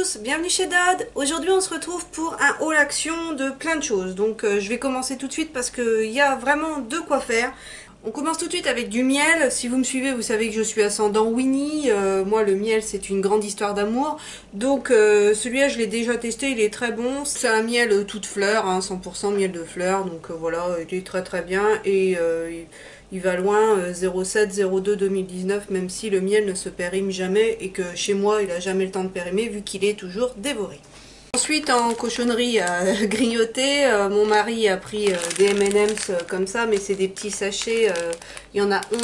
tous, bienvenue chez Dad. Aujourd'hui on se retrouve pour un haul action de plein de choses. Donc je vais commencer tout de suite parce qu'il y a vraiment de quoi faire. On commence tout de suite avec du miel. Si vous me suivez, vous savez que je suis ascendant Winnie. Moi le miel c'est une grande histoire d'amour. Donc celui-là je l'ai déjà testé, il est très bon. C'est un miel toute fleur, hein, 100% miel de fleurs. Donc voilà, il est très bien. Et il va loin, 07-02-2019, même si le miel ne se périme jamais et que chez moi il a jamais le temps de périmer vu qu'il est toujours dévoré. Ensuite en cochonnerie à grignoter, mon mari a pris des M&M's comme ça, mais c'est des petits sachets, il y en a 11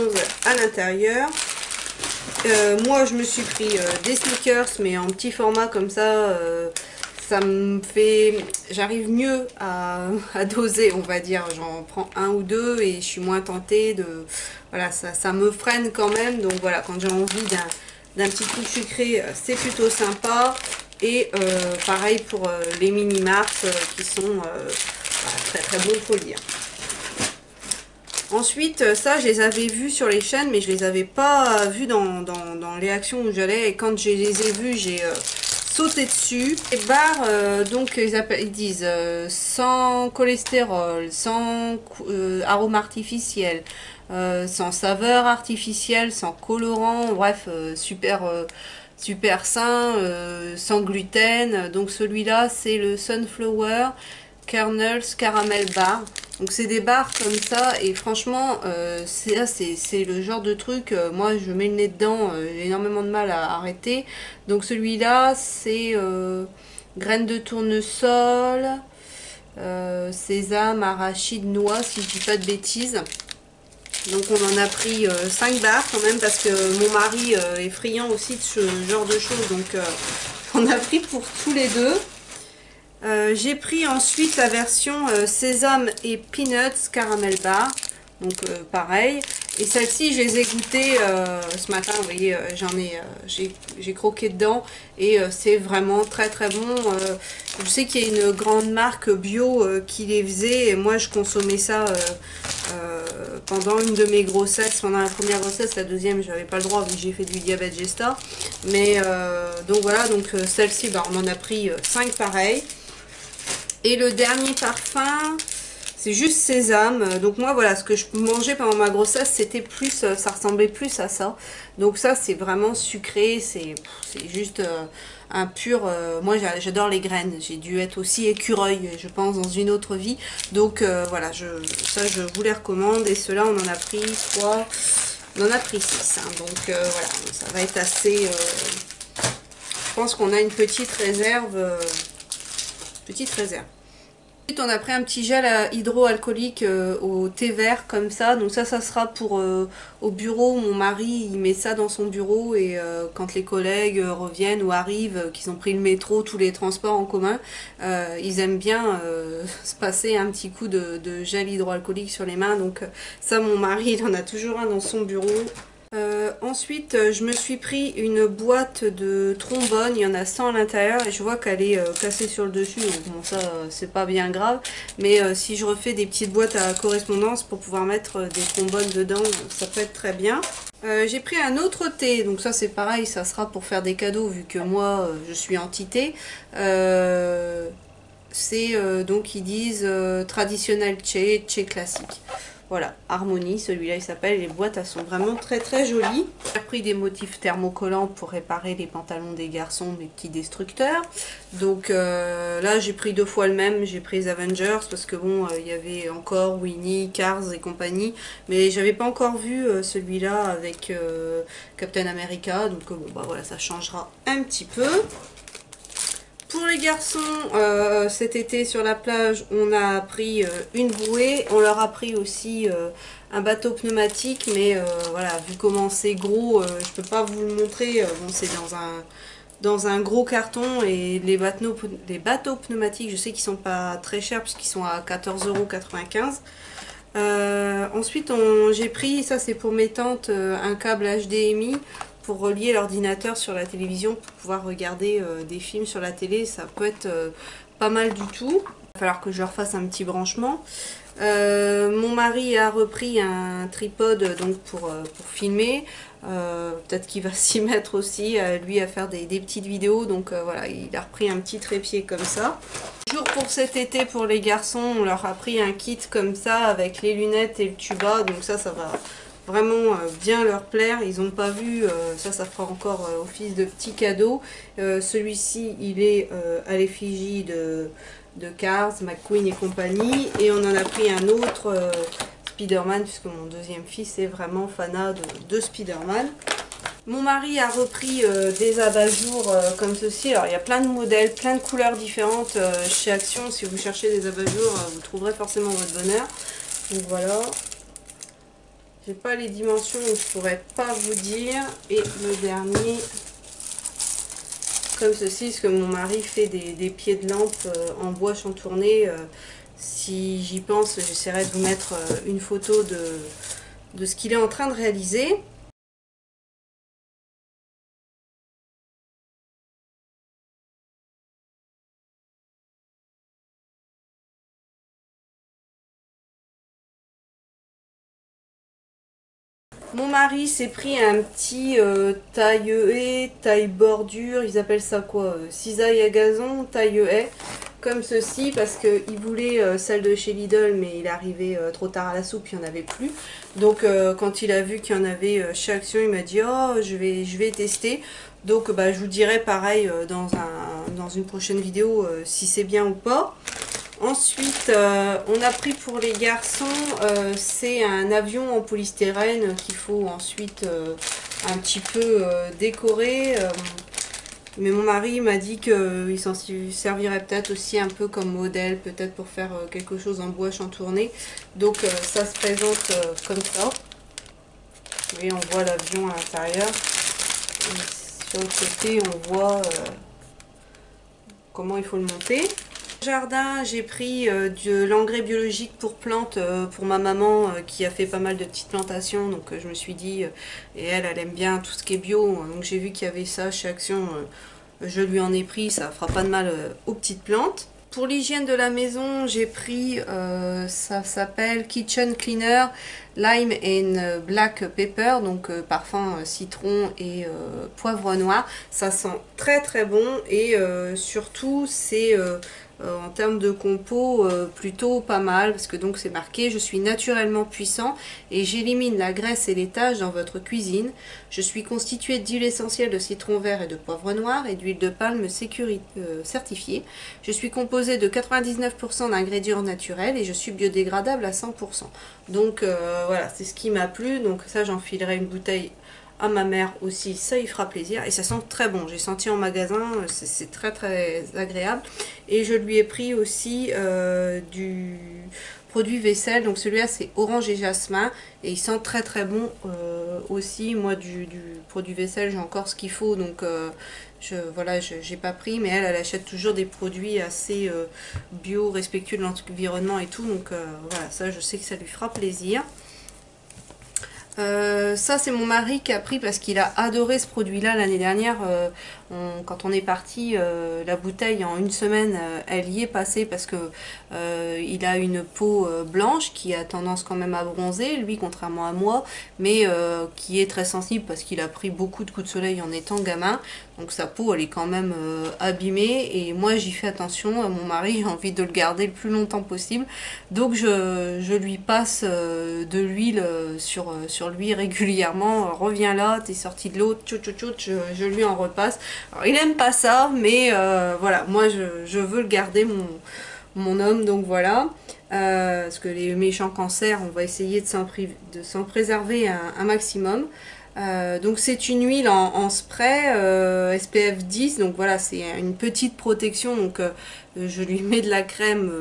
à l'intérieur. Moi je me suis pris des Snickers mais en petit format comme ça. Ça me fait, j'arrive mieux à doser, on va dire. J'en prends un ou deux et je suis moins tentée de, voilà, ça me freine quand même. Donc voilà, quand j'ai envie d'un petit truc sucré, c'est plutôt sympa. Et pareil pour les mini mars qui sont voilà, très bons, faut le dire. Ensuite, ça, je les avais vus sur les chaînes, mais je les avais pas vus dans les actions où j'allais. Et quand je les ai vus, j'ai sauté dessus. Les barres, donc ils disent sans cholestérol, sans arôme artificiel, sans saveur artificielle, sans colorant, bref, super sain, sans gluten. Donc celui-là, c'est le Sunflower Kernels Caramel Bar. Donc c'est des barres comme ça et franchement c'est le genre de truc, moi je mets le nez dedans, j'ai énormément de mal à arrêter. Donc celui-là c'est graines de tournesol, sésame, arachide, noix si je dis pas de bêtises. Donc on en a pris 5 barres quand même parce que mon mari est friand aussi de ce genre de choses, donc on a pris pour tous les deux. J'ai pris ensuite la version sésame et peanuts caramel bar, donc pareil. Et celle-ci, je les ai goûtées ce matin, vous voyez, j'ai croqué dedans et c'est vraiment très bon. Je sais qu'il y a une grande marque bio qui les faisait et moi je consommais ça pendant une de mes grossesses, pendant la première grossesse, la deuxième j'avais pas le droit vu que j'ai fait du diabète gesta. Mais donc voilà, donc celle-ci, bah, on en a pris 5 pareils. Et le dernier parfum, c'est juste sésame. Donc moi, voilà, ce que je mangeais pendant ma grossesse, c'était plus, ça ressemblait plus à ça. Donc ça, c'est vraiment sucré, c'est juste un pur... moi, j'adore les graines. J'ai dû être aussi écureuil, je pense, dans une autre vie. Donc voilà, ça, je vous les recommande. Et ceux-là, on en a pris 3, on en a pris 6. Hein. Donc voilà, ça va être assez... je pense qu'on a une petite réserve... Ensuite, on a pris un petit gel hydroalcoolique au thé vert comme ça. Donc ça sera pour au bureau. Mon mari, il met ça dans son bureau et quand les collègues reviennent ou arrivent, qu'ils ont pris le métro, tous les transports en commun, ils aiment bien se passer un petit coup de gel hydroalcoolique sur les mains. Donc ça, mon mari, il en a toujours un dans son bureau. Ensuite, je me suis pris une boîte de trombone, il y en a 100 à l'intérieur et je vois qu'elle est cassée sur le dessus, donc bon ça c'est pas bien grave, mais si je refais des petites boîtes à correspondance pour pouvoir mettre des trombones dedans, ça peut être très bien. J'ai pris un autre thé, donc ça c'est pareil, ça sera pour faire des cadeaux vu que moi je suis anti-thé. C'est donc ils disent traditionnel thé classique. Voilà, Harmonie, celui-là il s'appelle, les boîtes elles sont vraiment très jolies. J'ai pris des motifs thermocollants pour réparer les pantalons des garçons, mes petits destructeurs. Donc là j'ai pris 2 fois le même, j'ai pris les Avengers parce que bon, il y avait encore Winnie, Cars et compagnie. Mais j'avais pas encore vu celui-là avec Captain America, donc bon bah voilà, ça changera un petit peu. Pour les garçons, cet été sur la plage, on a pris une bouée. On leur a pris aussi un bateau pneumatique. Mais voilà, vu comment c'est gros, je peux pas vous le montrer. Bon, c'est dans un gros carton. Et les bateaux pneumatiques, je sais qu'ils sont pas très chers puisqu'ils sont à 14,95 €. Ensuite, j'ai pris, ça c'est pour mes tantes, un câble HDMI. Pour relier l'ordinateur sur la télévision pour pouvoir regarder des films sur la télé, ça peut être pas mal du tout. Il va falloir que je leur fasse un petit branchement. Mon mari a repris un tripode donc pour filmer. Peut-être qu'il va s'y mettre aussi, lui, à faire des petites vidéos. Donc voilà, il a repris un petit trépied comme ça. Toujours pour cet été, pour les garçons, on leur a pris un kit comme ça avec les lunettes et le tuba. Donc ça va vraiment bien leur plaire. Ils n'ont pas vu, ça fera encore office de petit cadeau. Celui-ci, il est à l'effigie de Cars, McQueen et compagnie. Et on en a pris un autre Spider-Man, puisque mon deuxième fils est vraiment fanat de Spider-Man. Mon mari a repris des abat-jours comme ceci. Alors il y a plein de modèles, plein de couleurs différentes chez Action. Si vous cherchez des abat-jours, vous trouverez forcément votre bonheur. Donc voilà. J'ai pas les dimensions, donc je pourrais pas vous dire. Et le dernier, comme ceci, parce que mon mari fait des pieds de lampe en bois chantourné. Si j'y pense, j'essaierai de vous mettre une photo de ce qu'il est en train de réaliser. Mon mari s'est pris un petit taille-haie, taille bordure, ils appellent ça quoi, cisaille à gazon, taille-haie, comme ceci, parce qu'il voulait celle de chez Lidl, mais il est arrivé trop tard à la soupe, il n'y en avait plus. Donc quand il a vu qu'il y en avait chez Action, il m'a dit « Oh, je vais tester ». Donc je vous dirai pareil dans une prochaine vidéo si c'est bien ou pas. Ensuite, on a pris pour les garçons, c'est un avion en polystyrène qu'il faut ensuite un petit peu décorer. Mais mon mari m'a dit qu'il s'en servirait peut-être aussi un peu comme modèle, peut-être pour faire quelque chose en bois chantourné. Donc ça se présente comme ça. Vous voyez, on voit l'avion à l'intérieur. Sur le côté, on voit comment il faut le monter. Jardin, j'ai pris de l'engrais biologique pour plantes pour ma maman qui a fait pas mal de petites plantations, donc je me suis dit, et elle aime bien tout ce qui est bio, donc j'ai vu qu'il y avait ça chez Action, je lui en ai pris, ça fera pas de mal aux petites plantes. Pour l'hygiène de la maison, j'ai pris, ça s'appelle Kitchen Cleaner Lime and Black Pepper, donc parfum citron et poivre noir. Ça sent très très bon et surtout c'est en termes de compo plutôt pas mal, parce que donc c'est marqué: je suis naturellement puissant et j'élimine la graisse et les taches dans votre cuisine. Je suis constitué d'huile essentielle de citron vert et de poivre noir et d'huile de palme certifiée. Je suis composé de 99% d'ingrédients naturels et je suis biodégradable à 100%. Donc voilà, c'est ce qui m'a plu. Donc ça, j'enfilerai une bouteille à ma mère aussi, ça lui fera plaisir. Et ça sent très bon, j'ai senti en magasin, c'est très très agréable. Et je lui ai pris aussi du produit vaisselle, donc celui-là c'est orange et jasmin, et il sent très très bon aussi. Moi du produit vaisselle j'ai encore ce qu'il faut, donc voilà, j'ai pas pris, mais elle achète toujours des produits assez bio, respectueux de l'environnement et tout, donc voilà, ça je sais que ça lui fera plaisir. Ça c'est mon mari qui a pris parce qu'il a adoré ce produit là l'année dernière. Quand on est parti, la bouteille en une semaine elle y est passée, parce que il a une peau blanche qui a tendance quand même à bronzer, lui, contrairement à moi, mais qui est très sensible parce qu'il a pris beaucoup de coups de soleil en étant gamin, donc sa peau elle est quand même abîmée, et moi j'y fais attention. Mon mari, j'ai envie de le garder le plus longtemps possible, donc je lui passe de l'huile sur lui régulièrement. Reviens là, t'es sorti de l'eau, je lui en repasse. Alors il aime pas ça, mais voilà, moi je veux le garder, mon homme, donc voilà. Parce que les méchants cancers, on va essayer de s'en préserver un maximum. Donc c'est une huile en spray SPF 10, donc voilà, c'est une petite protection, donc je lui mets de la crème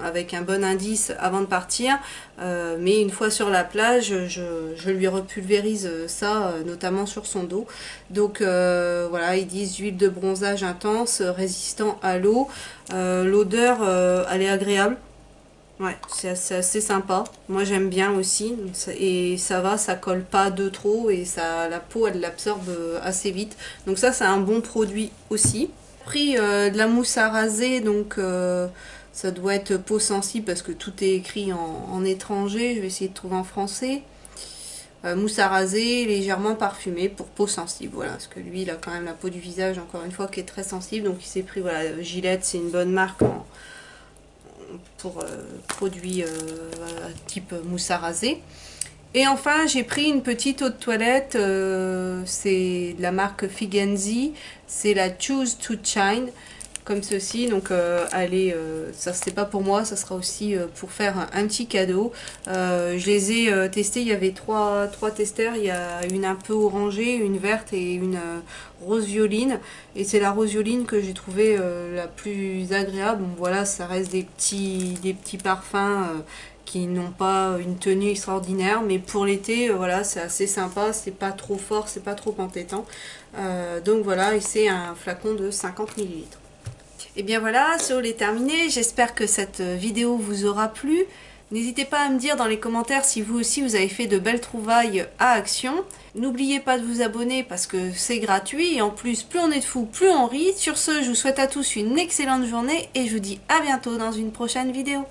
avec un bon indice avant de partir, mais une fois sur la plage je lui repulvérise ça, notamment sur son dos. Donc voilà, ils disent huile de bronzage intense, résistant à l'eau. L'odeur elle est agréable. Ouais, c'est assez sympa. Moi j'aime bien aussi, et ça va, ça colle pas de trop, et ça, la peau elle l'absorbe assez vite. Donc ça c'est un bon produit aussi. J'ai pris de la mousse à raser, donc Ça doit être peau sensible parce que tout est écrit en étranger. Je vais essayer de trouver en français. Mousse à raser, légèrement parfumée pour peau sensible. Voilà, parce que lui, il a quand même la peau du visage, encore une fois, qui est très sensible. Donc il s'est pris, voilà, Gillette, c'est une bonne marque pour produits type mousse à raser. Et enfin, j'ai pris une petite eau de toilette, c'est de la marque Figenzi, c'est la Choose to Shine, comme ceci. Donc, allez, ça c'était pas pour moi, ça sera aussi pour faire un petit cadeau. Je les ai testés, il y avait trois testeurs, il y a une un peu orangée, une verte et une rose violine. Et c'est la rose violine que j'ai trouvé la plus agréable. Bon, voilà, ça reste des petits parfums. Qui n'ont pas une tenue extraordinaire, mais pour l'été, voilà, c'est assez sympa, c'est pas trop fort, c'est pas trop entêtant. Donc voilà, et c'est un flacon de 50 ml. Et bien voilà, ce haul est terminé, j'espère que cette vidéo vous aura plu. N'hésitez pas à me dire dans les commentaires si vous aussi vous avez fait de belles trouvailles à Action. N'oubliez pas de vous abonner parce que c'est gratuit et en plus, plus on est de fous, plus on rit. Sur ce, je vous souhaite à tous une excellente journée et je vous dis à bientôt dans une prochaine vidéo.